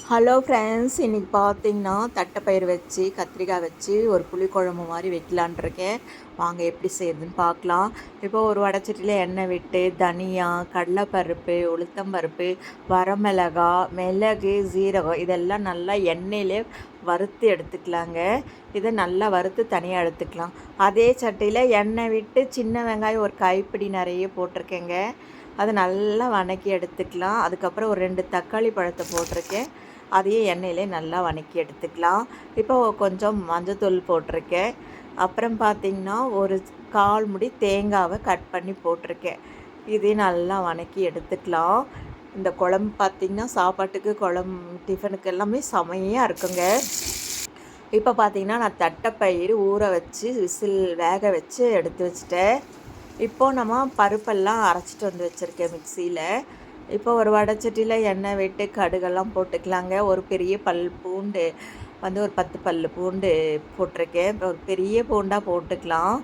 Hello friends, இன்றைக்கி பார்த்தீங்கன்னா தட்டைப்பயிறு வச்சு கத்திரிக்காய் வச்சு ஒரு புளிக்குழம்பு மாதிரி வைக்கலான் இருக்கேன். வாங்க எப்படி செய்யுதுன்னு பார்க்கலாம். இப்போ ஒரு வடைச்சட்டியில் எண்ணெய் விட்டு தனியா, கடலைப்பருப்பு, உளுத்தம்பருப்பு, வரமிளகா, மிளகு, சீரகம் இதெல்லாம் நல்லா எண்ணெயிலே வறுத்து எடுத்துக்கலாங்க. இதை நல்லா வறுத்து தனியாக எடுத்துக்கலாம். அதே சட்டியில் எண்ணெய் விட்டு சின்ன வெங்காயம் ஒரு கைப்பிடி நிறைய போட்டிருக்கேங்க. அதை நல்லா வதக்கி எடுத்துக்கலாம். அதுக்கப்புறம் ஒரு 2 தக்காளி பழத்தை போட்டிருக்கேன். அதையும் எண்ணெயிலே நல்லா வதக்கி எடுத்துக்கலாம். இப்போ கொஞ்சம் மஞ்சத்தூள் போட்டிருக்கேன். அப்புறம் பார்த்திங்கன்னா ஒரு 1/4 முடி தேங்காவை கட் பண்ணி போட்டிருக்கேன். இதையும் நல்லா வதக்கி எடுத்துக்கலாம். இந்த குழம்பு பார்த்திங்கன்னா சாப்பாட்டுக்கு, குழம்பு, டிஃபனுக்கு எல்லாமே செமையாக இருக்குங்க. இப்போ பார்த்திங்கன்னா நான் தட்டைப்பயிறு ஊற வச்சு விசில் வேக வச்சு எடுத்து வச்சுட்டேன். இப்போது நம்ம பருப்பெல்லாம் அரைச்சிட்டு வந்து வச்சுருக்கேன் மிக்சியில். இப்போ ஒரு வடைச்சட்டியில் எண்ணெய் விட்டு கடுகெல்லாம் போட்டுக்கலாங்க. ஒரு பெரிய பூண்டு ஒரு 10 பல் பூண்டு போட்டிருக்கேன். இப்போ ஒரு பெரிய பூண்டாக போட்டுக்கலாம்.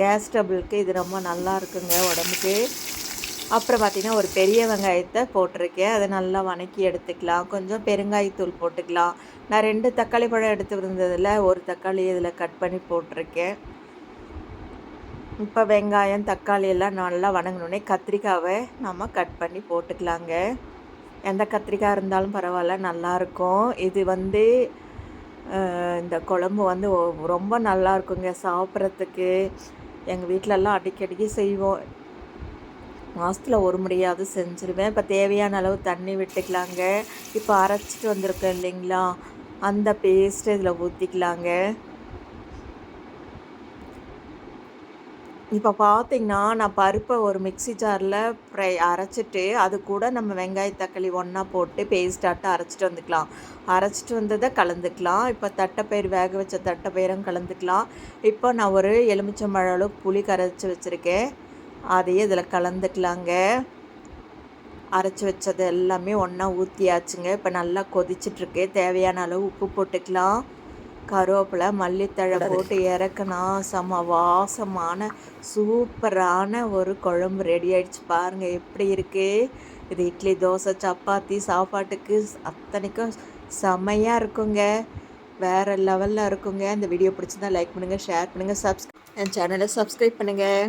கேஸ் ட்ரபிளுக்கு இது ரொம்ப நல்லா இருக்குங்க உடம்புக்கு. அப்புறம் பார்த்திங்கன்னா ஒரு பெரிய வெங்காயத்தை போட்டிருக்கேன். அதை நல்லா வதக்கி எடுத்துக்கலாம். கொஞ்சம் பெருங்காயத்தூள் போட்டுக்கலாம். நான் 2 தக்காளி பழம் எடுத்து இருந்ததில் ஒரு தக்காளி இதில் கட் பண்ணி போட்டிருக்கேன். இப்போ வெங்காயம், தக்காளி எல்லாம் நல்லா வதங்கினோடனே கத்திரிக்காவை நம்ம கட் பண்ணி போட்டுக்கலாங்க. எந்த கத்திரிக்காய் இருந்தாலும் பரவாயில்ல, நல்லாயிருக்கும். இது இந்த குழம்பு ரொம்ப நல்லா இருக்குங்க சாப்பிட்றதுக்கு. எங்கள் வீட்டிலலாம் அடிக்கடிக்கு செய்வோம். மாதத்தில் ஒரு முறையாவது செஞ்சுருவேன். இப்போ தேவையான அளவு தண்ணி விட்டுக்கலாங்க. இப்போ அரைச்சிட்டு வந்திருக்கேன் இல்லைங்களா, அந்த பேஸ்ட்டு இதில் ஊற்றிக்கலாங்க. இப்போ பார்த்திங்கன்னா நான் பருப்பை ஒரு மிக்ஸி ஜாரில் அரைச்சிட்டு அது கூட நம்ம வெங்காய தக்காளி ஒன்றா போட்டு பேஸ்டாட்டம் அரைச்சிட்டு வந்துக்கலாம். அரைச்சிட்டு வந்ததை கலந்துக்கலாம். இப்போ தட்டைப்பயிறு வேக வச்ச தட்டைப்பயிரும் கலந்துக்கலாம். இப்போ நான் ஒரு எலுமிச்சம்பழம் அளவு புளி கரைச்சி வச்சுருக்கேன். அதையே இதில் கலந்துக்கலாங்க. அரைச்சி வச்சது எல்லாமே ஒன்றா ஊற்றியாச்சுங்க. இப்போ நல்லா கொதிச்சிட்ருக்கு. தேவையான அளவு உப்பு போட்டுக்கலாம். கருவேப்பிலை, மல்லித்தழை போட்டு இறக்குனா செம வாசமான சூப்பரான ஒரு குழம்பு ரெடி ஆகிடுச்சு. பாருங்கள் எப்படி இருக்குது. இது இட்லி, தோசை, சப்பாத்தி சாப்பாட்டுக்கு அத்தனைக்கும் செமையாக இருக்குங்க. வேறு லெவலில் இருக்குங்க. இந்த வீடியோ பிடிச்சிருந்தா லைக் பண்ணுங்கள், ஷேர் பண்ணுங்கள், என் சேனலை சப்ஸ்கிரைப் பண்ணுங்கள்.